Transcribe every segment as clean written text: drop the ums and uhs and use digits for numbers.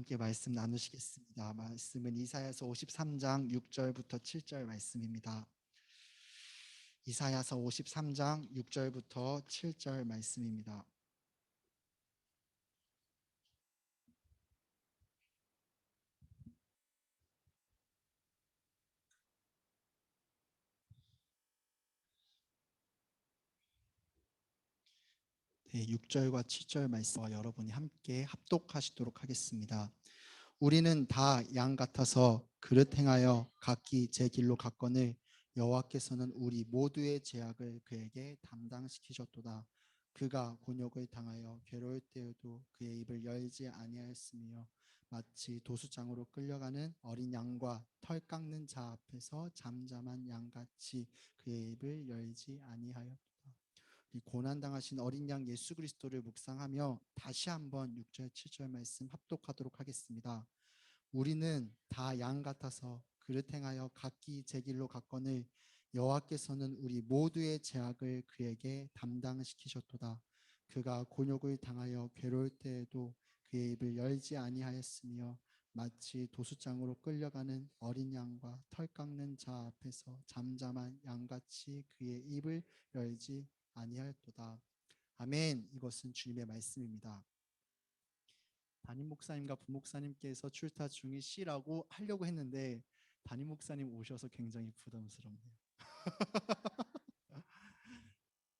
함께 말씀 나누시겠습니다. 말씀은 이사야서 53장 6절부터 7절 말씀입니다. 이사야서 53장 6절부터 7절 말씀입니다. 네, 6절과 7절 말씀과 여러분이 함께 합독하시도록 하겠습니다. 우리는 다 양 같아서 그릇 행하여 각기 제 길로 갔거늘 여호와께서는 우리 모두의 죄악을 그에게 담당시키셨도다. 그가 곤욕을 당하여 괴로울 때에도 그의 입을 열지 아니하였으며 마치 도수장으로 끌려가는 어린 양과 털 깎는 자 앞에서 잠잠한 양같이 그의 입을 열지 아니하였도다. 이 고난당하신 어린 양 예수 그리스도를 묵상하며 다시 한번 6절 7절 말씀 합독하도록 하겠습니다. 우리는 다 양 같아서 그릇 행하여 각기 제 길로 갔거늘 여호와께서는 우리 모두의 죄악을 그에게 담당시키셨도다. 그가 곤욕을 당하여 괴로울 때에도 그의 입을 열지 아니하였으며 마치 도수장으로 끌려가는 어린 양과 털 깎는 자 앞에서 잠잠한 양같이 그의 입을 열지 아니하였도다. 아멘. 이것은 주님의 말씀입니다. 담임 목사님과 부목사님께서 출타 중이시라고 하려고 했는데 담임 목사님 오셔서 굉장히 부담스럽네요.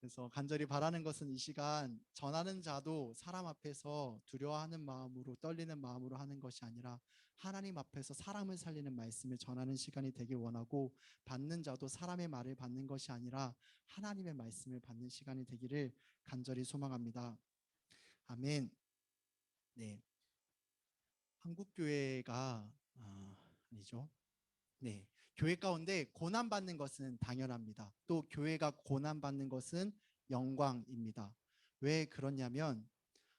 그래서 간절히 바라는 것은 이 시간 전하는 자도 사람 앞에서 두려워하는 마음으로 떨리는 마음으로 하는 것이 아니라 하나님 앞에서 사람을 살리는 말씀을 전하는 시간이 되길 원하고, 받는 자도 사람의 말을 받는 것이 아니라 하나님의 말씀을 받는 시간이 되기를 간절히 소망합니다. 아멘. 네, 한국 교회가 아니죠. 네, 교회 가운데 고난 받는 것은 당연합니다. 또 교회가 고난 받는 것은 영광입니다. 왜 그러냐면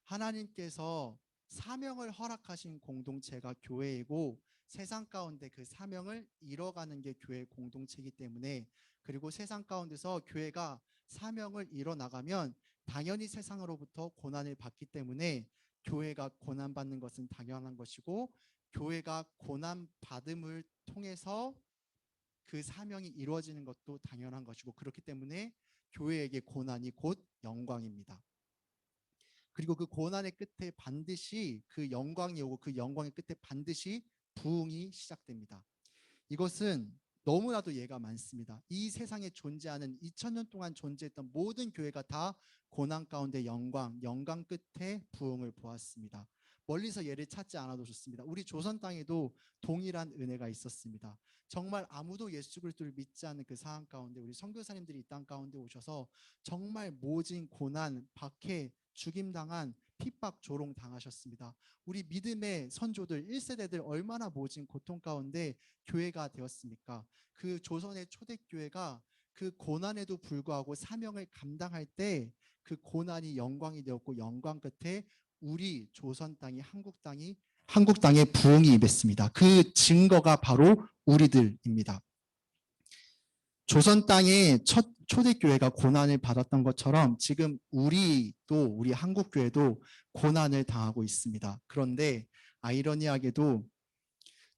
하나님께서 사명을 허락하신 공동체가 교회이고 세상 가운데 그 사명을 이뤄가는 게 교회 공동체이기 때문에, 그리고 세상 가운데서 교회가 사명을 이뤄나가면 당연히 세상으로부터 고난을 받기 때문에 교회가 고난받는 것은 당연한 것이고, 교회가 고난받음을 통해서 그 사명이 이루어지는 것도 당연한 것이고, 그렇기 때문에 교회에게 고난이 곧 영광입니다. 그리고 그 고난의 끝에 반드시 그 영광이 오고 그 영광의 끝에 반드시 부흥이 시작됩니다. 이것은 너무나도 예가 많습니다. 이 세상에 존재하는 2000년 동안 존재했던 모든 교회가 다 고난 가운데 영광 끝에 부흥을 보았습니다. 멀리서 예를 찾지 않아도 좋습니다. 우리 조선 땅에도 동일한 은혜가 있었습니다. 정말 아무도 예수 그리스도를 믿지 않는 그 상황 가운데 우리 선교사님들이 이 땅 가운데 오셔서 정말 모진 고난, 박해, 죽임당한 핍박, 조롱 당하셨습니다. 우리 믿음의 선조들 1세대들 얼마나 모진 고통 가운데 교회가 되었습니까? 그 조선의 초대교회가 그 고난에도 불구하고 사명을 감당할 때 그 고난이 영광이 되었고, 영광 끝에 우리 조선 땅이 한국 땅에 부흥이 임했습니다. 그 증거가 바로 우리들입니다. 조선 땅의 첫 초대교회가 고난을 받았던 것처럼 지금 우리 한국교회도 고난을 당하고 있습니다. 그런데 아이러니하게도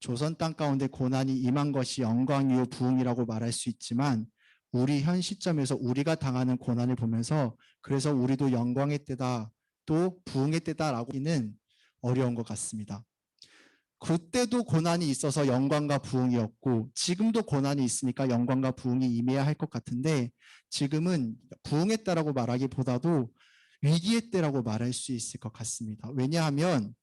조선 땅 가운데 고난이 임한 것이 영광이요 부흥이라고 말할 수 있지만, 우리 현 시점에서 우리가 당하는 고난을 보면서 그래서 우리도 영광의 때다, 또 부흥의 때다라고 하기는 어려운 것 같습니다. 그때도 고난이 있어서 영광과 부흥이었고 지금도 고난이 있으니까 영광과 부흥이 임해야 할 것 같은데, 지금은 부흥의 때라고 말하기보다도 위기의 때라고 말할 수 있을 것 같습니다. 왜냐하면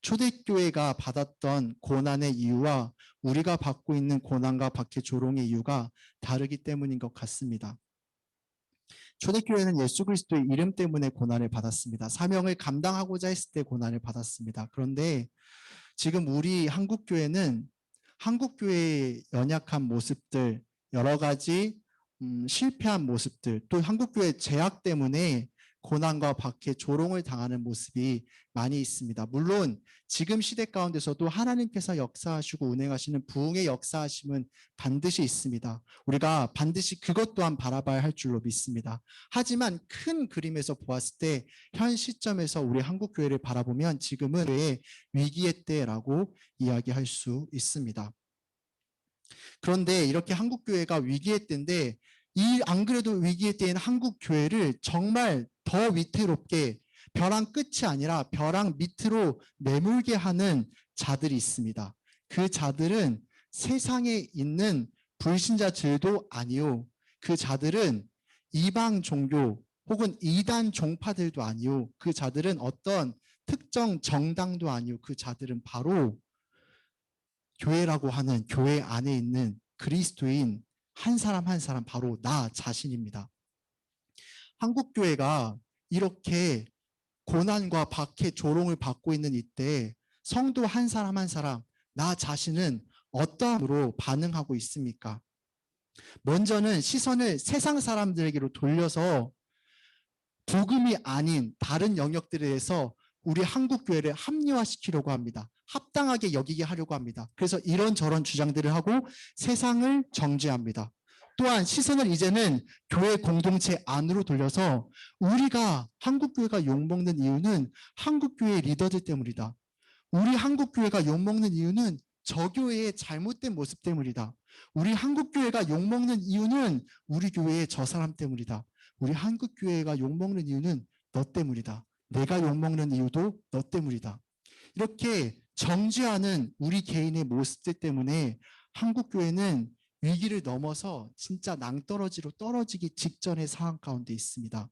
초대교회가 받았던 고난의 이유와 우리가 받고 있는 고난과 박해, 조롱의 이유가 다르기 때문인 것 같습니다. 초대교회는 예수 그리스도의 이름 때문에 고난을 받았습니다. 사명을 감당하고자 했을 때 고난을 받았습니다. 그런데 지금 우리 한국교회는 한국교회의 연약한 모습들, 여러 가지 실패한 모습들, 또 한국교회의 죄악 때문에 고난과 박해, 조롱을 당하는 모습이 많이 있습니다. 물론 지금 시대 가운데서도 하나님께서 역사하시고 운행하시는 부흥의 역사하심은 반드시 있습니다. 우리가 반드시 그것 또한 바라봐야 할 줄로 믿습니다. 하지만 큰 그림에서 보았을 때 현 시점에서 우리 한국 교회를 바라보면 지금은 위기의 때라고 이야기할 수 있습니다. 그런데 이렇게 한국 교회가 위기의 때인데 안 그래도 위기의 때인 한국 교회를 정말 더 위태롭게 벼랑 끝이 아니라 벼랑 밑으로 내몰게 하는 자들이 있습니다. 그 자들은 세상에 있는 불신자들도 아니요. 그 자들은 이방 종교 혹은 이단 종파들도 아니요. 그 자들은 어떤 특정 정당도 아니요. 그 자들은 바로 교회라고 하는 교회 안에 있는 그리스도인 한 사람 한 사람 바로 나 자신입니다. 한국 교회가 이렇게 고난과 박해, 조롱을 받고 있는 이때 성도 한 사람 한 사람 나 자신은 어떠함으로 반응하고 있습니까? 먼저는 시선을 세상 사람들에게로 돌려서 복음이 아닌 다른 영역들에 대해서 우리 한국 교회를 합리화시키려고 합니다. 합당하게 여기게 하려고 합니다. 그래서 이런저런 주장들을 하고 세상을 정죄합니다. 또한 시선을 이제는 교회 공동체 안으로 돌려서 우리가 한국 교회가 욕먹는 이유는 한국 교회의 리더들 때문이다. 우리 한국 교회가 욕먹는 이유는 저 교회의 잘못된 모습 때문이다. 우리 한국 교회가 욕먹는 이유는 우리 교회의 저 사람 때문이다. 우리 한국 교회가 욕먹는 이유는 너 때문이다. 내가 욕먹는 이유도 너 때문이다. 이렇게 정죄하는 우리 개인의 모습들 때문에 한국 교회는 위기를 넘어서 진짜 낭떠러지로 떨어지기 직전의 상황 가운데 있습니다.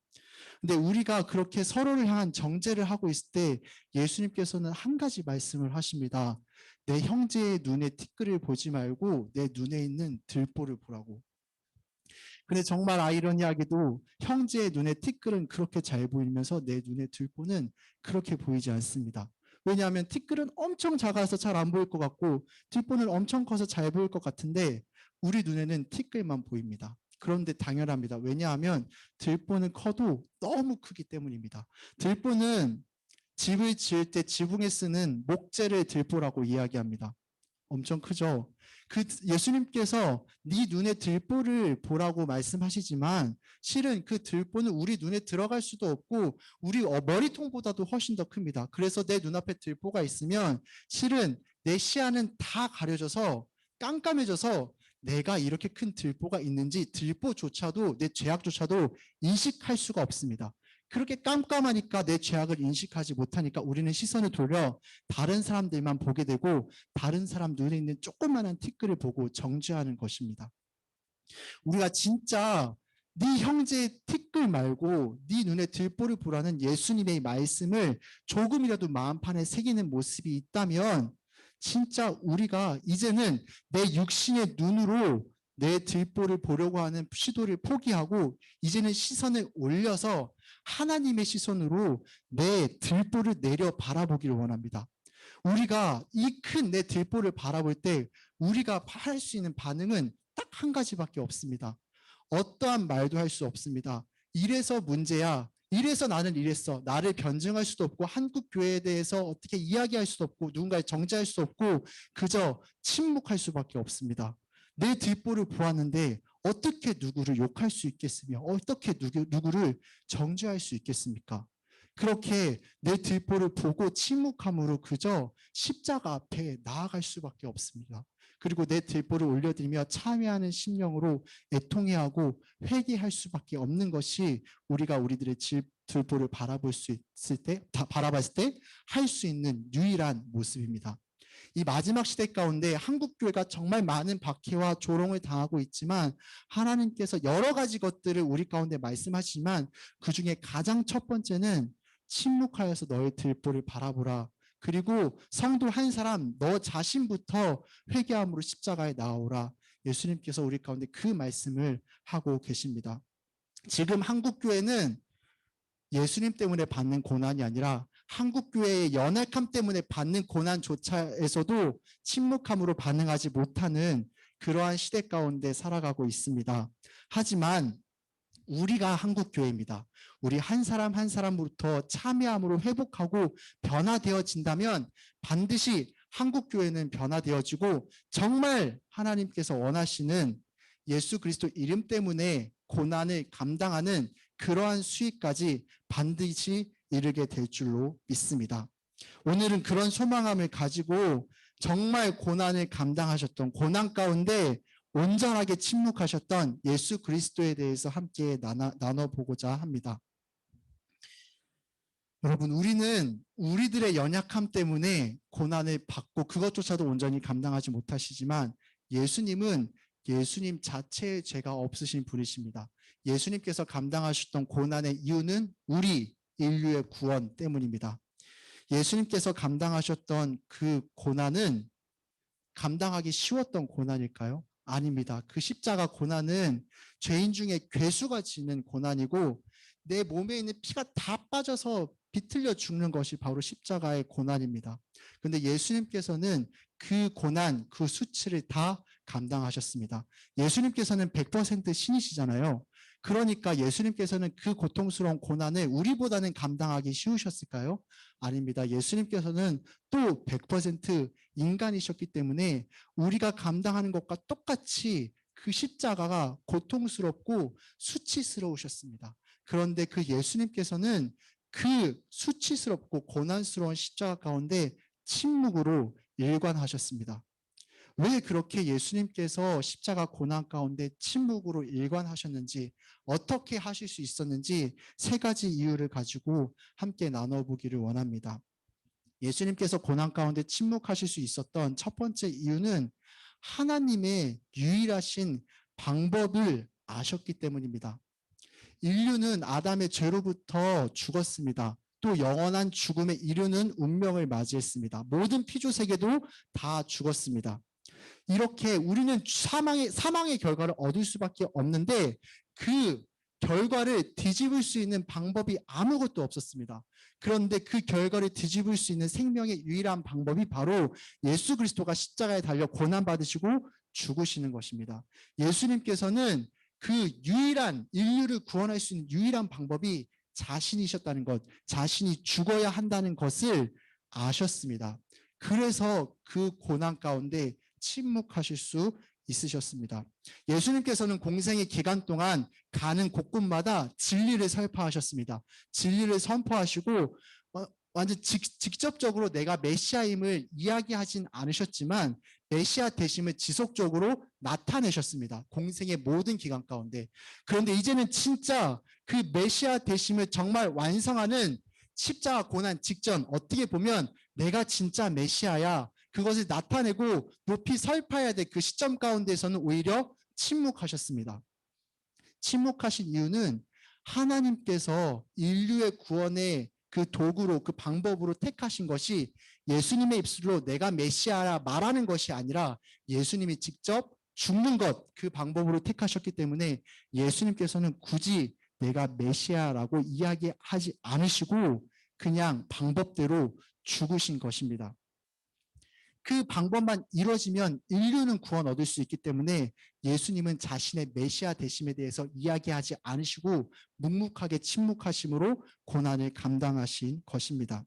근데 우리가 그렇게 서로를 향한 정죄를 하고 있을 때 예수님께서는 한 가지 말씀을 하십니다. 내 형제의 눈에 티끌을 보지 말고 내 눈에 있는 들보를 보라고. 근데 정말 아이러니하게도 형제의 눈에 티끌은 그렇게 잘 보이면서 내 눈에 들보는 그렇게 보이지 않습니다. 왜냐하면 티끌은 엄청 작아서 잘 안 보일 것 같고 들보는 엄청 커서 잘 보일 것 같은데 우리 눈에는 티끌만 보입니다. 그런데 당연합니다. 왜냐하면 들보는 커도 너무 크기 때문입니다. 들보는 집을 지을 때 지붕에 쓰는 목재를 들보라고 이야기합니다. 엄청 크죠. 그 예수님께서 네 눈에 들보를 보라고 말씀하시지만 실은 그 들보는 우리 눈에 들어갈 수도 없고 우리 머리통보다도 훨씬 더 큽니다. 그래서 내 눈앞에 들보가 있으면 실은 내 시야는 다 가려져서 깜깜해져서 내가 이렇게 큰 들보가 있는지 들보조차도 내 죄악조차도 인식할 수가 없습니다. 그렇게 깜깜하니까 내 죄악을 인식하지 못하니까 우리는 시선을 돌려 다른 사람들만 보게 되고 다른 사람 눈에 있는 조그마한 티끌을 보고 정죄하는 것입니다. 우리가 진짜 네 형제의 티끌 말고 네 눈에 들보를 보라는 예수님의 말씀을 조금이라도 마음판에 새기는 모습이 있다면 진짜 우리가 이제는 내 육신의 눈으로 내 들보를 보려고 하는 시도를 포기하고 이제는 시선을 올려서 하나님의 시선으로 내 들보를 내려 바라보기를 원합니다. 우리가 이 큰 내 들보를 바라볼 때 우리가 할 수 있는 반응은 딱 한 가지밖에 없습니다. 어떠한 말도 할 수 없습니다. 이래서 문제야. 이래서 나는 이랬어. 나를 변증할 수도 없고 한국 교회에 대해서 어떻게 이야기할 수도 없고 누군가를 정죄할 수도 없고 그저 침묵할 수밖에 없습니다. 내 뒷보를 보았는데 어떻게 누구를 욕할 수 있겠으며 어떻게 누구를 정죄할 수 있겠습니까? 그렇게 내 뒷보를 보고 침묵함으로 그저 십자가 앞에 나아갈 수밖에 없습니다. 그리고 내 뒷보를 올려드리며 참회하는 심령으로 애통해하고 회개할 수밖에 없는 것이 우리가 우리들의 뒷보를 바라볼 수 있을 때, 바라봤을 때 할 수 있는 유일한 모습입니다. 이 마지막 시대 가운데 한국 교회가 정말 많은 박해와 조롱을 당하고 있지만 하나님께서 여러 가지 것들을 우리 가운데 말씀하시지만 그 중에 가장 첫 번째는 침묵하여서 너의 들보를 바라보라. 그리고 성도 한 사람 너 자신부터 회개함으로 십자가에 나오라. 예수님께서 우리 가운데 그 말씀을 하고 계십니다. 지금 한국 교회는 예수님 때문에 받는 고난이 아니라 한국 교회의 연약함 때문에 받는 고난조차에서도 침묵함으로 반응하지 못하는 그러한 시대 가운데 살아가고 있습니다. 하지만 우리가 한국교회입니다. 우리 한 사람 한 사람으로부터 참여함으로 회복하고 변화되어진다면 반드시 한국교회는 변화되어지고 정말 하나님께서 원하시는 예수 그리스도 이름 때문에 고난을 감당하는 그러한 수익까지 반드시 이르게 될 줄로 믿습니다. 오늘은 그런 소망함을 가지고 정말 고난을 감당하셨던, 고난 가운데 온전하게 침묵하셨던 예수 그리스도에 대해서 함께 나눠보고자 합니다. 여러분, 우리는 우리들의 연약함 때문에 고난을 받고 그것조차도 온전히 감당하지 못하시지만 예수님은 예수님 자체의 죄가 없으신 분이십니다. 예수님께서 감당하셨던 고난의 이유는 우리 인류의 구원 때문입니다. 예수님께서 감당하셨던 그 고난은 감당하기 쉬웠던 고난일까요? 아닙니다. 그 십자가 고난은 죄인 중에 괴수가 지는 고난이고 내 몸에 있는 피가 다 빠져서 비틀려 죽는 것이 바로 십자가의 고난입니다. 그런데 예수님께서는 그 고난, 그 수치를 다 감당하셨습니다. 예수님께서는 100% 신이시잖아요. 그러니까 예수님께서는 그 고통스러운 고난을 우리보다는 감당하기 쉬우셨을까요? 아닙니다. 예수님께서는 또 100% 인간이셨기 때문에 우리가 감당하는 것과 똑같이 그 십자가가 고통스럽고 수치스러우셨습니다. 그런데 그 예수님께서는 그 수치스럽고 고난스러운 십자가 가운데 침묵으로 일관하셨습니다. 왜 그렇게 예수님께서 십자가 고난 가운데 침묵으로 일관하셨는지, 어떻게 하실 수 있었는지 세 가지 이유를 가지고 함께 나눠보기를 원합니다. 예수님께서 고난 가운데 침묵하실 수 있었던 첫 번째 이유는 하나님의 유일하신 방법을 아셨기 때문입니다. 인류는 아담의 죄로부터 죽었습니다. 또 영원한 죽음에 이르는 운명을 맞이했습니다. 모든 피조 세계도 다 죽었습니다. 이렇게 우리는 사망의 결과를 얻을 수밖에 없는데 그 결과를 뒤집을 수 있는 방법이 아무것도 없었습니다. 그런데 그 결과를 뒤집을 수 있는 생명의 유일한 방법이 바로 예수 그리스도가 십자가에 달려 고난받으시고 죽으시는 것입니다. 예수님께서는 그 유일한 인류를 구원할 수 있는 유일한 방법이 자신이셨다는 것, 자신이 죽어야 한다는 것을 아셨습니다. 그래서 그 고난 가운데 침묵하실 수 있으셨습니다. 예수님께서는 공생의 기간 동안 가는 곳곳마다 진리를 설파하셨습니다. 진리를 선포하시고 완전 직접적으로 내가 메시아임을 이야기하진 않으셨지만 메시아 되심을 지속적으로 나타내셨습니다. 공생의 모든 기간 가운데. 그런데 이제는 진짜 그 메시아 되심을 정말 완성하는 십자가 고난 직전, 어떻게 보면 내가 진짜 메시아야, 그것을 나타내고 높이 설파해야 될 그 시점 가운데서는 오히려 침묵하셨습니다. 침묵하신 이유는 하나님께서 인류의 구원의 그 도구로, 그 방법으로 택하신 것이 예수님의 입술로 내가 메시아라 말하는 것이 아니라 예수님이 직접 죽는 것, 그 방법으로 택하셨기 때문에 예수님께서는 굳이 내가 메시아라고 이야기하지 않으시고 그냥 방법대로 죽으신 것입니다. 그 방법만 이루어지면 인류는 구원 얻을 수 있기 때문에 예수님은 자신의 메시아 되심에 대해서 이야기하지 않으시고 묵묵하게 침묵하심으로 고난을 감당하신 것입니다.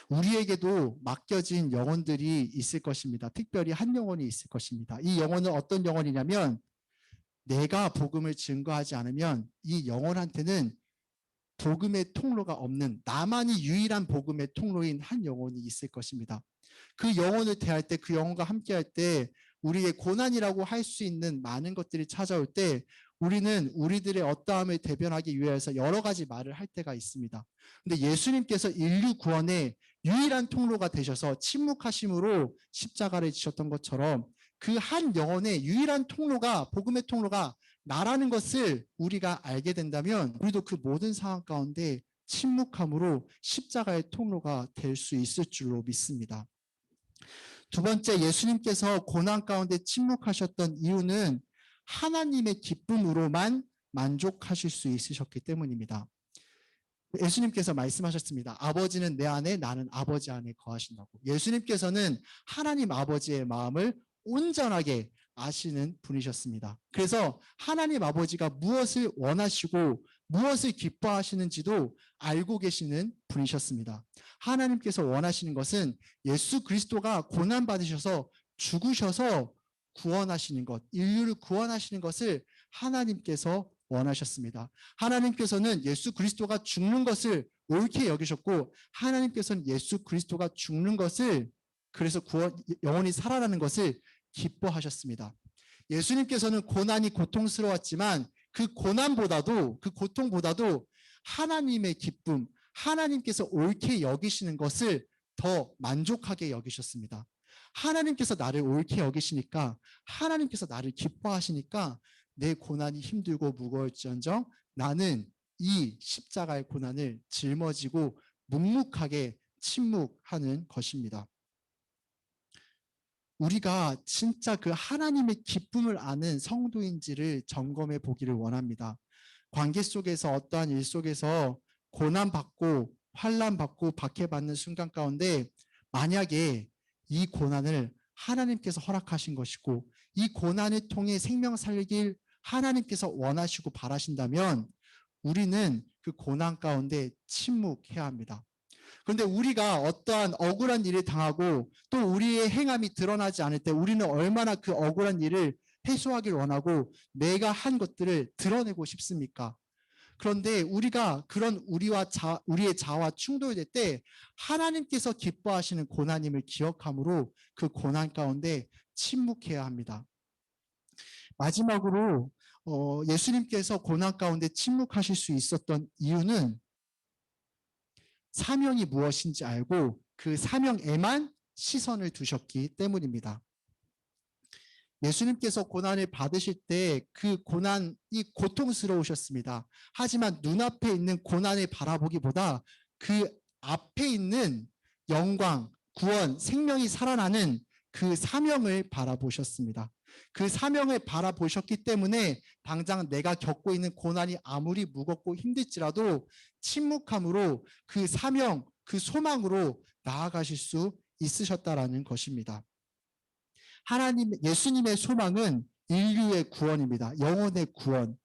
우리에게도 맡겨진 영혼들이 있을 것입니다. 특별히 한 영혼이 있을 것입니다. 이 영혼은 어떤 영혼이냐면 내가 복음을 증거하지 않으면 이 영혼한테는 복음의 통로가 없는, 나만이 유일한 복음의 통로인 한 영혼이 있을 것입니다. 그 영혼을 대할 때, 그 영혼과 함께할 때 우리의 고난이라고 할 수 있는 많은 것들이 찾아올 때 우리는 우리들의 어떠함을 대변하기 위해서 여러 가지 말을 할 때가 있습니다. 근데 예수님께서 인류 구원의 유일한 통로가 되셔서 침묵하심으로 십자가를 지셨던 것처럼 그 한 영혼의 유일한 통로가, 복음의 통로가 나라는 것을 우리가 알게 된다면 우리도 그 모든 상황 가운데 침묵함으로 십자가의 통로가 될 수 있을 줄로 믿습니다. 두 번째, 예수님께서 고난 가운데 침묵하셨던 이유는 하나님의 기쁨으로만 만족하실 수 있으셨기 때문입니다. 예수님께서 말씀하셨습니다. 아버지는 내 안에, 나는 아버지 안에 거하신다고. 예수님께서는 하나님 아버지의 마음을 온전하게 아시는 분이셨습니다. 그래서 하나님 아버지가 무엇을 원하시고 무엇을 기뻐하시는지도 알고 계시는 분이셨습니다. 하나님께서 원하시는 것은 예수 그리스도가 고난 받으셔서 죽으셔서 구원하시는 것, 인류를 구원하시는 것을 하나님께서 원하셨습니다. 하나님께서는 예수 그리스도가 죽는 것을 옳게 여기셨고, 하나님께서는 예수 그리스도가 죽는 것을, 그래서 영혼이 살아나는 것을 기뻐하셨습니다. 예수님께서는 고난이 고통스러웠지만 그 고통보다도 하나님의 기쁨, 하나님께서 옳게 여기시는 것을 더 만족하게 여기셨습니다. 하나님께서 나를 옳게 여기시니까, 하나님께서 나를 기뻐하시니까 내 고난이 힘들고 무거울지언정 나는 이 십자가의 고난을 짊어지고 묵묵하게 침묵하는 것입니다. 우리가 진짜 그 하나님의 기쁨을 아는 성도인지를 점검해 보기를 원합니다. 관계 속에서, 어떠한 일 속에서 고난받고 환난받고 박해받는 순간 가운데 만약에 이 고난을 하나님께서 허락하신 것이고 이 고난을 통해 생명 살리길 하나님께서 원하시고 바라신다면 우리는 그 고난 가운데 침묵해야 합니다. 그런데 우리가 어떠한 억울한 일을 당하고 또 우리의 행함이 드러나지 않을 때 우리는 얼마나 그 억울한 일을 해소하길 원하고 내가 한 것들을 드러내고 싶습니까? 그런데 우리가 그런 우리의 자아와 충돌될 때 하나님께서 기뻐하시는 고난임을 기억함으로 그 고난 가운데 침묵해야 합니다. 마지막으로 예수님께서 고난 가운데 침묵하실 수 있었던 이유는 사명이 무엇인지 알고 그 사명에만 시선을 두셨기 때문입니다. 예수님께서 고난을 받으실 때 그 고난이 고통스러우셨습니다. 하지만 눈앞에 있는 고난을 바라보기보다 그 앞에 있는 영광, 구원, 생명이 살아나는 그 사명을 바라보셨습니다. 그 사명을 바라보셨기 때문에 당장 내가 겪고 있는 고난이 아무리 무겁고 힘들지라도 침묵함으로 그 사명, 그 소망으로 나아가실 수 있으셨다라는 것입니다. 예수님의 소망은 인류의 구원입니다. 영혼의 구원.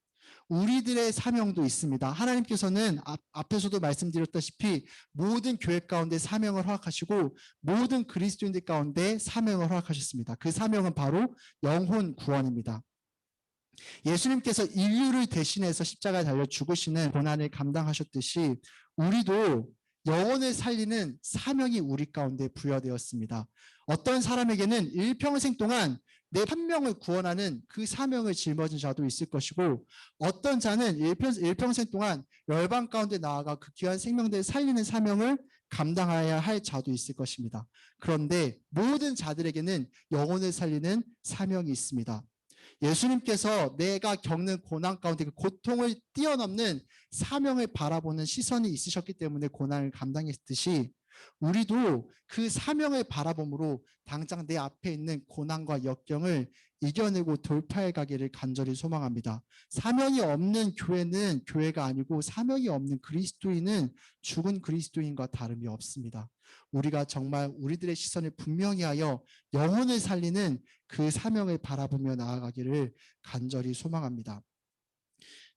우리들의 사명도 있습니다. 하나님께서는 앞에서도 말씀드렸다시피 모든 교회 가운데 사명을 허락하시고 모든 그리스도인들 가운데 사명을 허락하셨습니다. 그 사명은 바로 영혼 구원입니다. 예수님께서 인류를 대신해서 십자가에 달려 죽으시는 고난을 감당하셨듯이 우리도 영혼을 살리는 사명이 우리 가운데 부여되었습니다. 어떤 사람에게는 일평생 동안 내 한 명을 구원하는 그 사명을 짊어진 자도 있을 것이고 어떤 자는 일평생 동안 열방 가운데 나아가 그 귀한 생명들을 살리는 사명을 감당해야 할 자도 있을 것입니다. 그런데 모든 자들에게는 영혼을 살리는 사명이 있습니다. 예수님께서 내가 겪는 고난 가운데 그 고통을 뛰어넘는 사명을 바라보는 시선이 있으셨기 때문에 고난을 감당했듯이 우리도 그 사명을 바라봄으로 당장 내 앞에 있는 고난과 역경을 이겨내고 돌파해 가기를 간절히 소망합니다. 사명이 없는 교회는 교회가 아니고 사명이 없는 그리스도인은 죽은 그리스도인과 다름이 없습니다. 우리가 정말 우리들의 시선을 분명히 하여 영혼을 살리는 그 사명을 바라보며 나아가기를 간절히 소망합니다.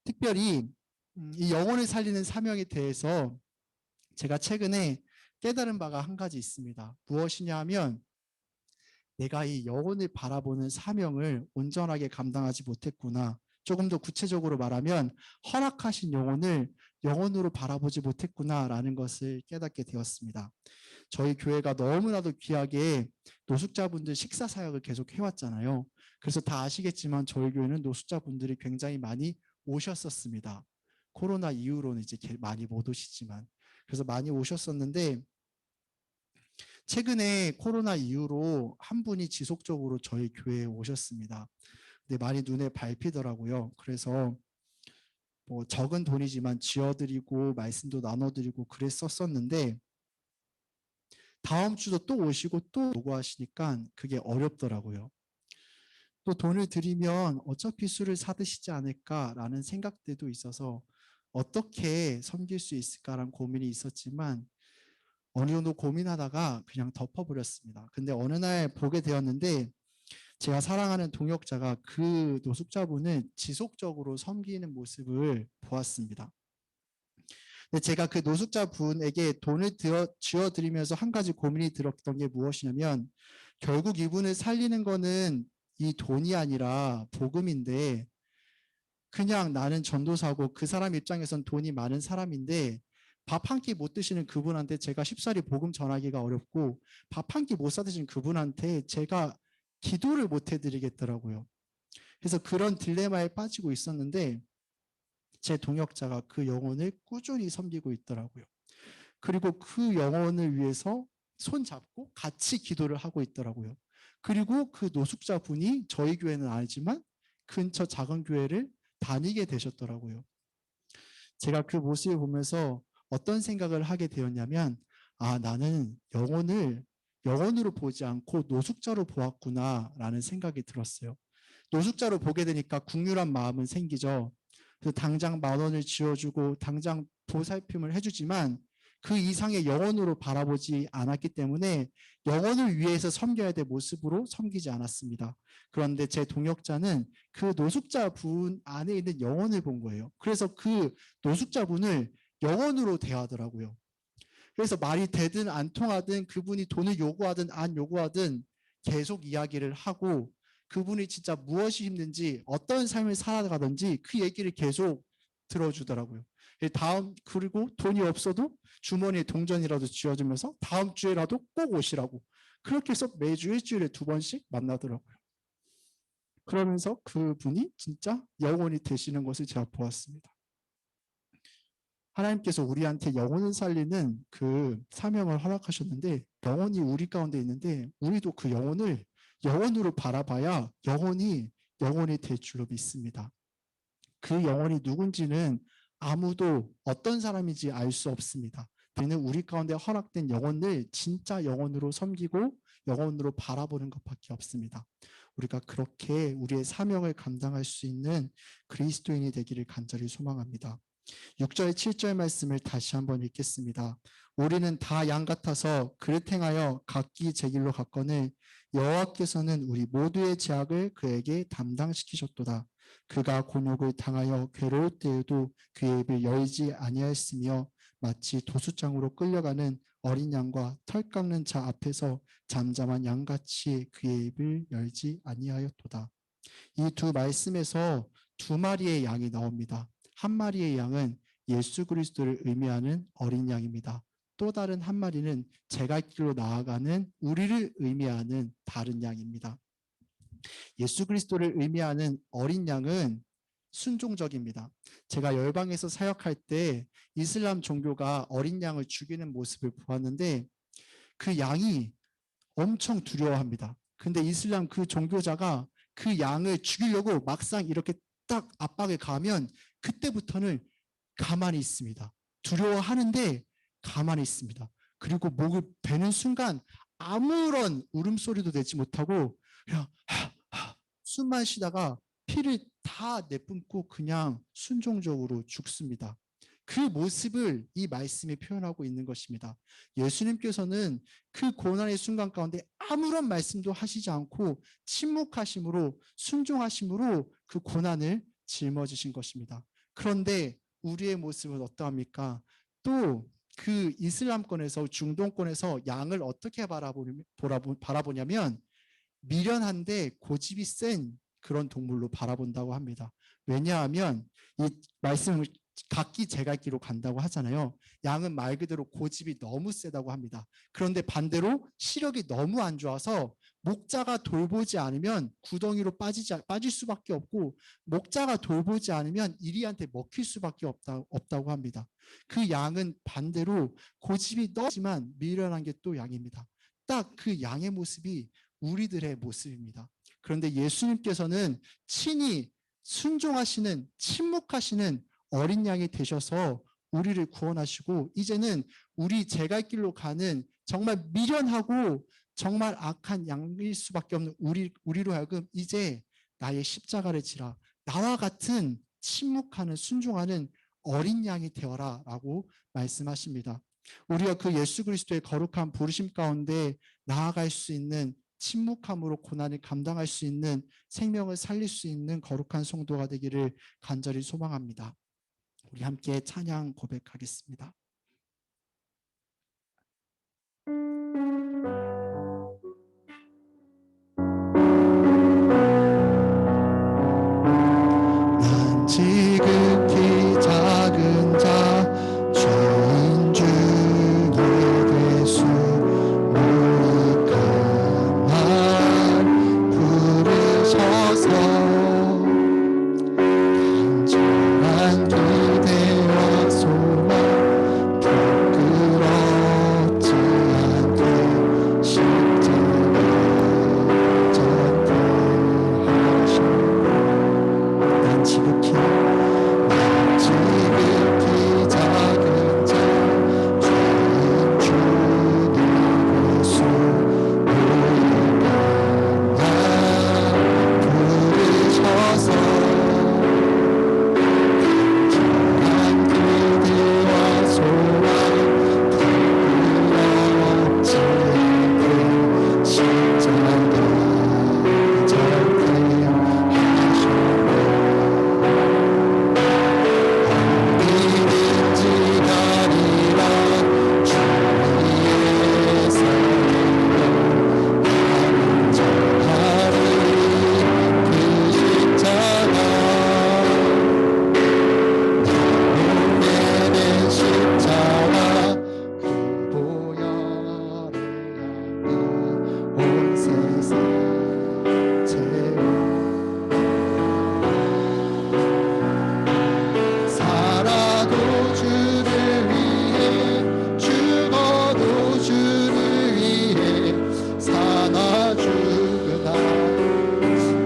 특별히 이 영혼을 살리는 사명에 대해서 제가 최근에 깨달은 바가 한 가지 있습니다. 무엇이냐 하면 내가 이 영혼을 바라보는 사명을 온전하게 감당하지 못했구나. 조금 더 구체적으로 말하면 허락하신 영혼을 영혼으로 바라보지 못했구나라는 것을 깨닫게 되었습니다. 저희 교회가 너무나도 귀하게 노숙자분들 식사 사역을 계속 해왔잖아요. 그래서 다 아시겠지만 저희 교회는 노숙자분들이 굉장히 많이 오셨었습니다. 코로나 이후로는 이제 많이 못 오시지만 그래서 많이 오셨었는데 최근에 코로나 이후로 한 분이 지속적으로 저희 교회에 오셨습니다. 근데 많이 눈에 밟히더라고요. 그래서 뭐 적은 돈이지만 지어드리고 말씀도 나눠드리고 그랬었는데 다음 주도 또 오시고 또 요구하시니까 그게 어렵더라고요. 또 돈을 드리면 어차피 술을 사드시지 않을까라는 생각들도 있어서 어떻게 섬길 수 있을까라는 고민이 있었지만 어느 정도 고민하다가 그냥 덮어버렸습니다. 근데 어느 날 보게 되었는데 제가 사랑하는 동역자가 그 노숙자분을 지속적으로 섬기는 모습을 보았습니다. 근데 제가 그 노숙자분에게 돈을 쥐어드리면서 한 가지 고민이 들었던 게 무엇이냐면, 결국 이분을 살리는 거는 이 돈이 아니라 복음인데, 그냥 나는 전도사고 그 사람 입장에선 돈이 많은 사람인데 밥 한 끼 못 드시는 그분한테 제가 쉽사리 복음 전하기가 어렵고, 밥 한 끼 못 사드신 그분한테 제가 기도를 못 해드리겠더라고요. 그래서 그런 딜레마에 빠지고 있었는데 제 동역자가 그 영혼을 꾸준히 섬기고 있더라고요. 그리고 그 영혼을 위해서 손잡고 같이 기도를 하고 있더라고요. 그리고 그 노숙자분이 저희 교회는 아니지만 근처 작은 교회를 다니게 되셨더라고요. 제가 그 모습을 보면서 어떤 생각을 하게 되었냐면, 아, 나는 영혼으로 보지 않고 노숙자로 보았구나라는 생각이 들었어요. 노숙자로 보게 되니까 국률한 마음은 생기죠. 그래서 당장 10,000원을 쥐어주고 당장 보살핌을 해주지만 그 이상의 영혼으로 바라보지 않았기 때문에 영혼을 위해서 섬겨야 될 모습으로 섬기지 않았습니다. 그런데 제 동역자는 그 노숙자 분 안에 있는 영혼을 본 거예요. 그래서 그 노숙자 분을 영혼으로 대하더라고요. 그래서 말이 되든 안 통하든 그분이 돈을 요구하든 안 요구하든 계속 이야기를 하고, 그분이 진짜 무엇이 힘든지 어떤 삶을 살아가든지 그 얘기를 계속 들어주더라고요. 그리고 돈이 없어도 주머니에 동전이라도 쥐어주면서 다음 주에라도 꼭 오시라고, 그렇게 해서 매주 일주일에 2번씩 만나더라고요. 그러면서 그분이 진짜 영혼이 되시는 것을 제가 보았습니다. 하나님께서 우리한테 영혼을 살리는 그 사명을 허락하셨는데, 영혼이 우리 가운데 있는데 우리도 그 영혼을 영혼으로 바라봐야 영혼이 될 줄로 믿습니다. 그 영혼이 누군지는 아무도 어떤 사람인지 알 수 없습니다. 우리는 우리 가운데 허락된 영혼을 진짜 영혼으로 섬기고 영혼으로 바라보는 것밖에 없습니다. 우리가 그렇게 우리의 사명을 감당할 수 있는 그리스도인이 되기를 간절히 소망합니다. 6절 7절 말씀을 다시 한번 읽겠습니다. 우리는 다 양 같아서 그릇 행하여 각기 제 길로 갔거늘 여호와께서는 우리 모두의 죄악을 그에게 담당시키셨도다. 그가 곤욕을 당하여 괴로울 때에도 그의 입을 열지 아니하였으며 마치 도수장으로 끌려가는 어린 양과 털 깎는 자 앞에서 잠잠한 양같이 그의 입을 열지 아니하였도다. 이 두 말씀에서 2마리의 양이 나옵니다. 한 마리의 양은 예수 그리스도를 의미하는 어린 양입니다. 또 다른 한 마리는 제갈 길로 나아가는 우리를 의미하는 다른 양입니다. 예수 그리스도를 의미하는 어린 양은 순종적입니다. 제가 열방에서 사역할 때 이슬람 종교가 어린 양을 죽이는 모습을 보았는데 그 양이 엄청 두려워합니다. 근데 이슬람 그 종교자가 그 양을 죽이려고 막상 이렇게 딱 압박에 가면 그때부터는 가만히 있습니다. 두려워하는데 가만히 있습니다. 그리고 목을 베는 순간 아무런 울음소리도 내지 못하고 그냥 숨만 쉬다가 피를 다 내뿜고 그냥 순종적으로 죽습니다. 그 모습을 이 말씀이 표현하고 있는 것입니다. 예수님께서는 그 고난의 순간 가운데 아무런 말씀도 하시지 않고 침묵하심으로 순종하심으로 그 고난을 짊어지신 것입니다. 그런데 우리의 모습은 어떠합니까? 또 그 이슬람권에서 중동권에서 양을 어떻게 바라보냐면 미련한데 고집이 센 그런 동물로 바라본다고 합니다. 왜냐하면 이 말씀을 각기 제갈기로 간다고 하잖아요. 양은 말 그대로 고집이 너무 세다고 합니다. 그런데 반대로 시력이 너무 안 좋아서 목자가 돌보지 않으면 구덩이로 빠질 수밖에 없고, 목자가 돌보지 않으면 이리한테 먹힐 수밖에 없다고 합니다. 그 양은 반대로 고집이 너지만 미련한 게 또 양입니다. 딱 그 양의 모습이 우리들의 모습입니다. 그런데 예수님께서는 친히 순종하시는, 침묵하시는 어린 양이 되셔서 우리를 구원하시고, 이제는 우리 제갈 길로 가는 정말 미련하고 정말 악한 양일 수밖에 없는 우리로 하여금 이제 나의 십자가를 지라, 나와 같은 침묵하는 순종하는 어린 양이 되어라 라고 말씀하십니다. 우리가 그 예수 그리스도의 거룩한 부르심 가운데 나아갈 수 있는 침묵함으로 고난을 감당할 수 있는, 생명을 살릴 수 있는 거룩한 성도가 되기를 간절히 소망합니다. 우리 함께 찬양 고백하겠습니다. 난 지극히 작은 자, 죄인 중에 대수 무익한 날 부르셔서 간절한 기대와 소망 부끄럽지 않게 십자가 전대하셨네. 난 지극히 작은 자, 죄인 중에 대수 무익한 날 부르셔서 간절한 기대와 소망 부끄럽지 않게 십자가 전대하셨네. 어디든지 가리라 주의 사랑을 인정하리. 그 십자가 나로 내린 십자가 그 보혈을 향해 온 세상 채워 살아도 주를 위해 죽어도 주를 위해 사나 죽으나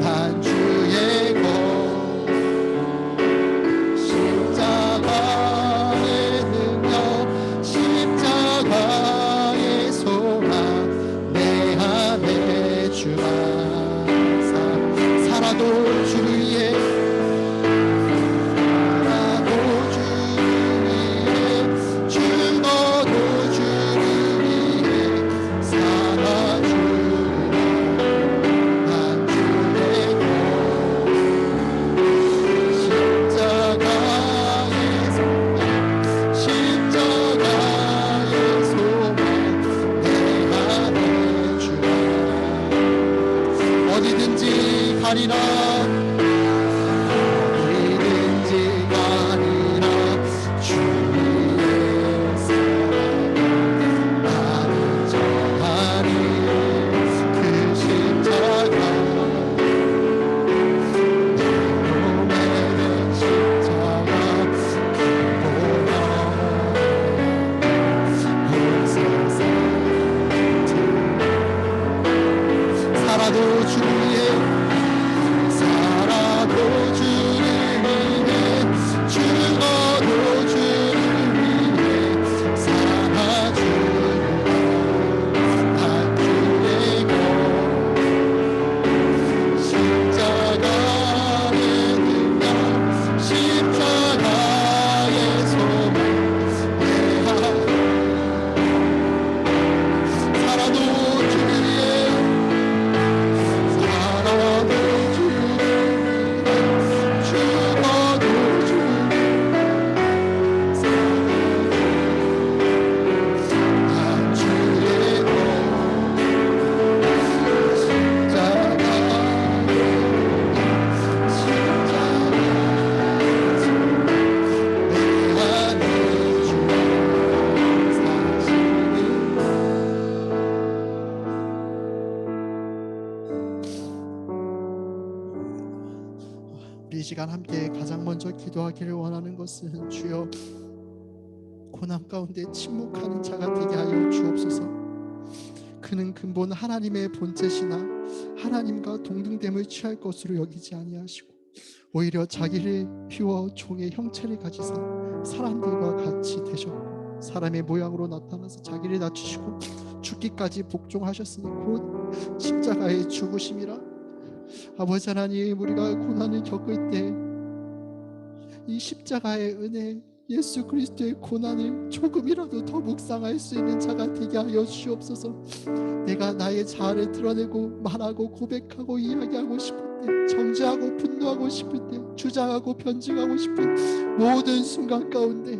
난 주의 것 십자가의 능력 십자가의 소망 내 안에 주만 살아도 주를 위해 살아도 주를 위해 죽어도 주를 위해 살아 주나 난 주의 것 십자가의 소망 십자가의 소망 내 안에 주라. 어디든지 가리라 어디든지 가리라 주의 사랑을 나는 전하리. 그 십자가 내로 매는 십자가 그 보혈 온 세상 살아도 주를 위해 살아도 주를 위해 죽어도 주를 위해 살아 주리라. 난 주의 것 십자가의 능력 십자가의 소망 내 안에 살아도 주를 위해 살아도 주를 위해 죽어도 주를 난 주의 것 십자가의 내 안에 주의 사시는 우리 이 시간 함께 가장 먼저 기도하기를 원하는 것은 주여 고난 가운데 침묵하는 자가 되게 하여 주옵소서. 그는 근본 하나님의 본체시나 하나님과 동등됨을 취할 것으로 여기지 아니하시고 오히려 자기를 비워 종의 형체를 가지사 사람들과 같이 되셨고 사람의 모양으로 나타나서 자기를 낮추시고 죽기까지 복종하셨으니 곧 십자가의 죽으심이라. 아버지 하나님, 우리가 고난을 겪을 때 이 십자가의 은혜, 예수 그리스도의 고난을 조금이라도 더 묵상할 수 있는 자가 되게 하여 주시옵소서. 내가 나의 자아를 드러내고 말하고 고백하고 이야기하고 싶을 때, 정죄하고 분노하고 싶을 때, 주장하고 변증하고 싶은 모든 순간 가운데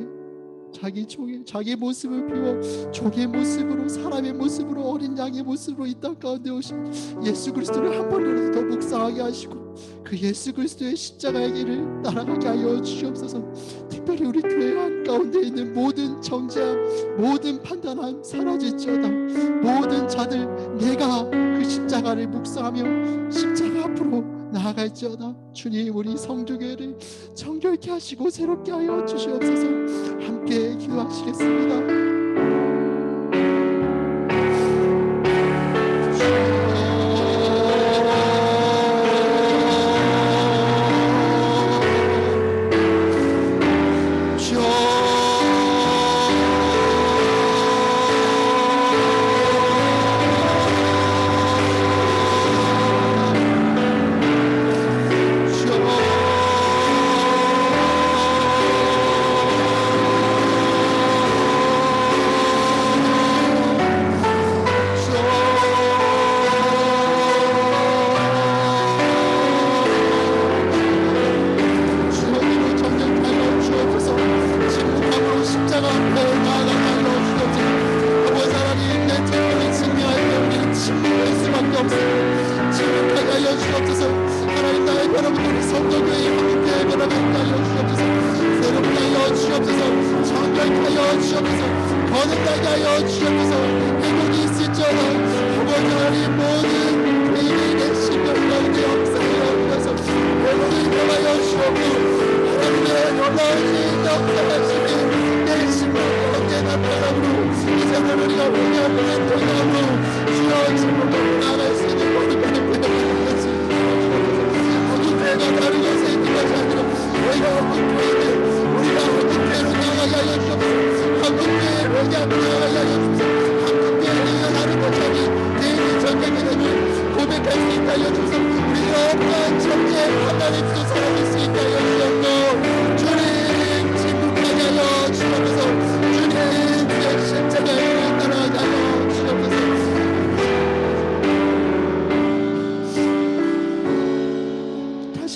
자기 모습을 비워 종의 모습으로, 사람의 모습으로, 어린 양의 모습으로 이 땅 가운데 오신 예수 그리스도를 한 번이라도 더 묵상하게 하시고 그 예수 그리스도의 십자가의 길을 따라가게 하여 주시옵소서. 특별히 우리 교회 한가운데 있는 모든 정죄함, 모든 판단함 사라질지어다. 모든 자들 내가 그 십자가를 묵상하며 십자가 앞으로 나아갈지어다. 주님, 우리 성도교회를 정결케 하시고 새롭게 하여 주시옵소서. 함께 기도하시겠습니다.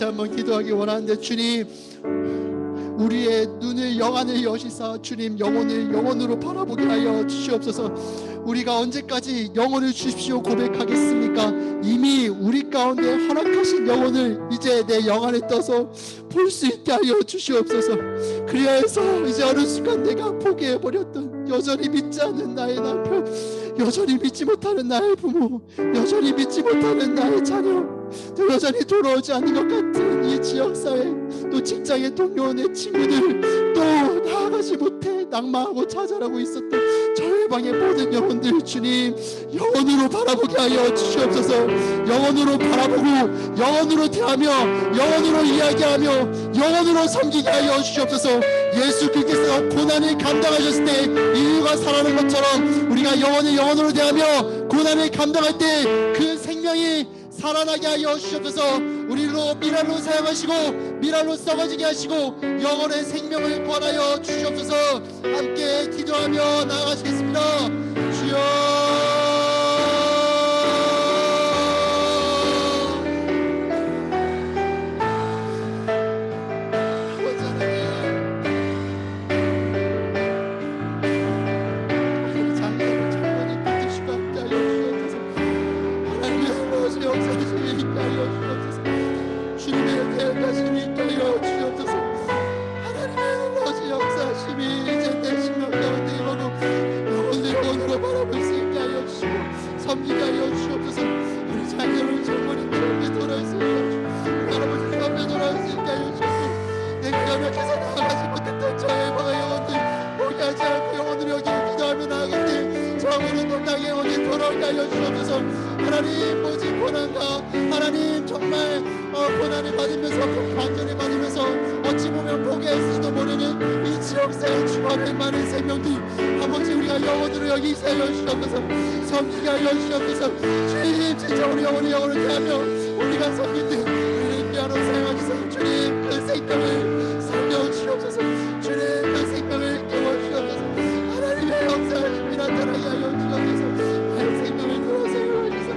한번 기도하기 원하는데, 주님, 우리의 눈을 영안을 여시사 주님 영혼을 영혼으로 바라보게 하여 주시옵소서. 우리가 언제까지 영혼을 주십시오 고백하겠습니까? 이미 우리 가운데 허락하신 영혼을 이제 내 영안에 떠서 볼 수 있게 하여 주시옵소서. 그리하여서 이제 어느 순간 내가 포기해버렸던, 여전히 믿지 않는 나의 남편, 여전히 믿지 못하는 나의 부모, 여전히 믿지 못하는 나의 자녀, 또 여전히 돌아오지 않는 것 같은 이 지역사회, 또 직장의 동료, 내 친구들, 또 나아가지 못해 낭망하고 좌절하고 있었던 절방의 모든 영혼들, 주님 영혼으로 바라보게 하여 주시옵소서. 영혼으로 바라보고 영혼으로 대하며 영혼으로 이야기하며 영혼으로 섬기게 하여 주시옵소서. 예수 그리스도가 고난을 감당하셨을 때 인류가 살아가는 것처럼 우리가 영혼을 영혼으로 대하며 고난을 감당할 때 그 생명이 살아나게 하여 주시옵소서. 우리로 미랄로 사용하시고 미랄로 썩어지게 하시고 영혼의 생명을 구하여 주시옵소서. 함께 기도하며 나아가시겠습니다. 주여, 섬기게 하여 주시옵소서. 우리 자녀를 정말 주님께 돌아올 수 있게 하시고 할아버지 앞에 돌아올 수 있게 하여 주시옵소서. 내가 연약해서 나아가지 못했던 저의 영혼들 포기하지 않고 영혼으로 여기 기도하며 나아갈 때 정으로 놀라게 영혼이 돌아오게 하여 주시옵소서. 하나님, 모진 고난과 하나님 정말 고난을 받으면서 반전을 받으면서 어찌 보면 포기했을지도 모르는 이 지역사회 주변에 많은 생명들 아버지 우리가 영혼으로 여기 있어 하여 주시옵소서. 섬기게 하여 주시옵소서. 주님, 진짜 우리 영혼이 영혼을 대하며 우리가 섬길 때 우리를 피하러 사용하셔서 주님 그 생명을 살려 주시옵소서. 주시옵소서. 주님 그 생명을 깨워주옵소서. 하나님의 역사를 나타나게 하여 주옵소서. 그 생명을 들어서 이루어주소서.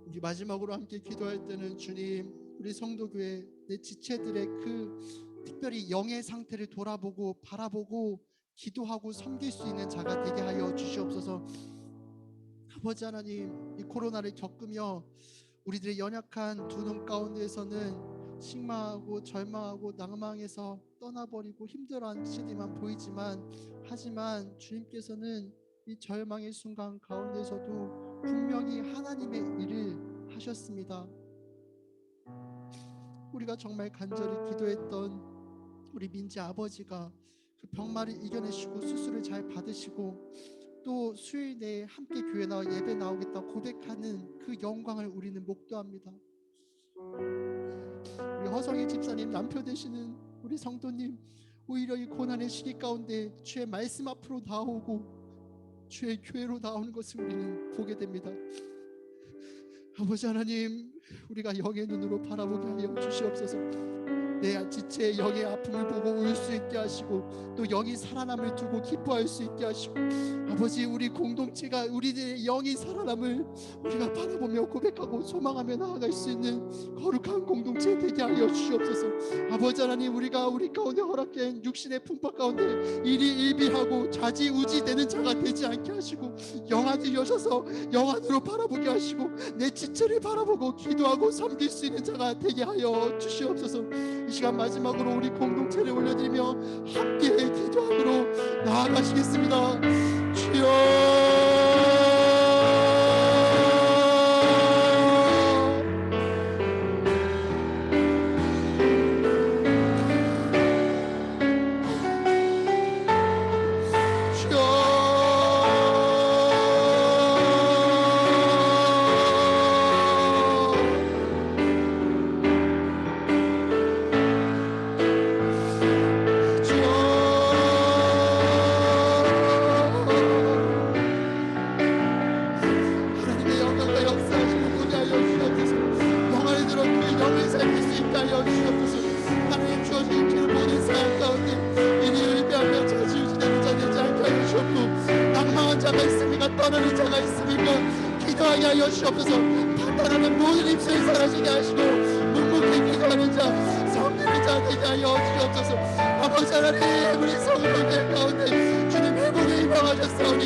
우리 마지막으로 함께 기도할 때는 주님, 우리 성도교회 내 지체들의 그 특별히 영의 상태를 돌아보고 바라보고 기도하고 섬길 수 있는 자가 되게 하여 주시옵소서. 아버지 하나님, 이 코로나를 겪으며 우리들의 연약한 두 눈 가운데에서는 식망하고 절망하고 낭망해서 떠나버리고 힘들어하는 시대만 보이지만, 하지만 주님께서는 이 절망의 순간 가운데서도 분명히 하나님의 일을 하셨습니다. 우리가 정말 간절히 기도했던 우리 민지 아버지가 그 병마를 이겨내시고 수술을 잘 받으시고 또 수요일 내에 함께 교회 나와 예배 나오겠다 고백하는 그 영광을 우리는 목도합니다. 우리 허성희 집사님 남편 되시는 우리 성도님, 오히려 이 고난의 시기 가운데 주의 말씀 앞으로 나오고 주의 교회로 나오는 것을 우리는 보게 됩니다. 아버지 하나님, 우리가 영의 눈으로 바라보게 하여 주시옵소서. 내 지체의 영의 아픔을 보고 울 수 있게 하시고 또 영이 살아남을 두고 기뻐할 수 있게 하시고, 아버지 우리 공동체가 우리들의 영이 살아남을 우리가 바라보며 고백하고 소망하며 나아갈 수 있는 거룩한 공동체 되게 하여 주시옵소서. 아버지 하나님, 우리가 우리 가운데 허락된 육신의 풍파 가운데 일희일비하고 좌지우지되는 자가 되지 않게 하시고 영안을 여셔서 영안으로 바라보게 하시고 내 지체를 바라보고 기도하고 섬길 수 있는 자가 되게 하여 주시옵소서. 이 시간 마지막으로 우리 공동체를 올려드리며 함께 기도하기로 나아가시겠습니다. 주여, 떠나는 자가 있습니까? 기도하게 하여 주시옵소서. 판단하는 모든 입술이 사라지게 하시고 묵묵히 기도하는 자, 섬기는 자 되게 하여 주시옵소서. 아버지 하나님, 우리 성도들 가운데 주님 회복에 임하셨사오니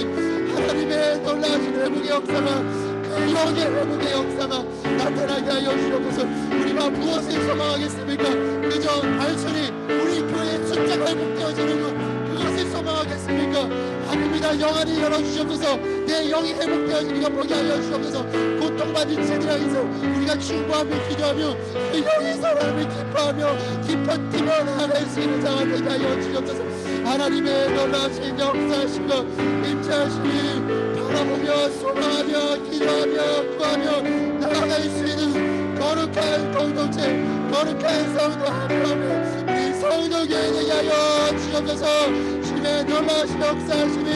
하나님의 놀라신 회복의 역사가, 그 영의 회복의 역사가 나타나게 하여 주시옵소서. 우리가 무엇을 소망하겠습니까? 그저 단순히 우리 교회의 숫자가 회복되어지는 것, 그것을 소망하겠습니까? 아닙니다. 영안이 열어주시옵소서. 내 영이 회복되어지는 것 보게 하여 주시옵소서. 고통받은 제들에게서 우리가 충고하며 기도하며 그 영이 사람을 기뻐하며 기뻐 뛰며 나아갈 수 있는 자가 되게 하여 주시옵소서. 하나님의 놀라신 역사하신 것 임재하시니 바라보며 소망하며 기도하며 구하며 나아갈 수 있는 거룩한 공동체, 거룩한 성도 하나하며 우리 성도교회 되게 하여 주시옵소서. 주님의 놀라신 역사하심이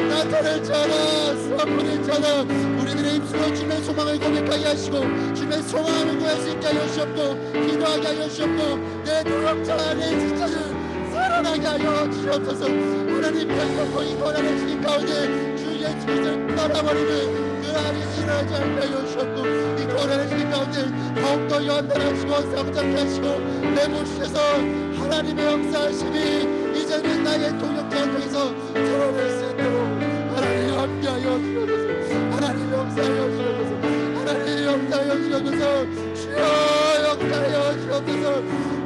나타날 자라 선포될 자라 우리들의 입술로 주님의 소망을 고백하게 하시고 주님의 소망을 구할 수 있게 하여 주시옵고 기도하게 하여 주시옵고 내 노력자 내 지체를 살아나게 하여 주시옵소서. 하나님 편성고 이 고난의 시기 가운데 주 예수 그리스도를 떠나버리는 그 날이 일어나지 않게 하여 주시옵고 이 고난의 시기 가운데 더욱더 연단하시고 성장케 하시고 내모시셔서 하나님의 역사하심이 이제는 나의 동역자를 통해서 드러낼 수 있도록 하나님 함께하여 주옵소서. 하나님 역사하여 주옵소서. 하나님 역사하여 주옵소서. 주여 역사하여 주옵소서.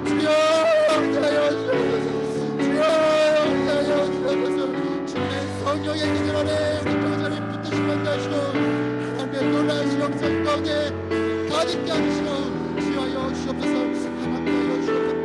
주여 역사하여 주옵소서. 주여 역사하여 주옵소서. 주님의 성령의 기능 안에 우리 교회를 붙드시면 하시고 하나님의 놀라신 역사 가운데 가득히 하시고 주여 주옵소서. 함께하여 주옵소서.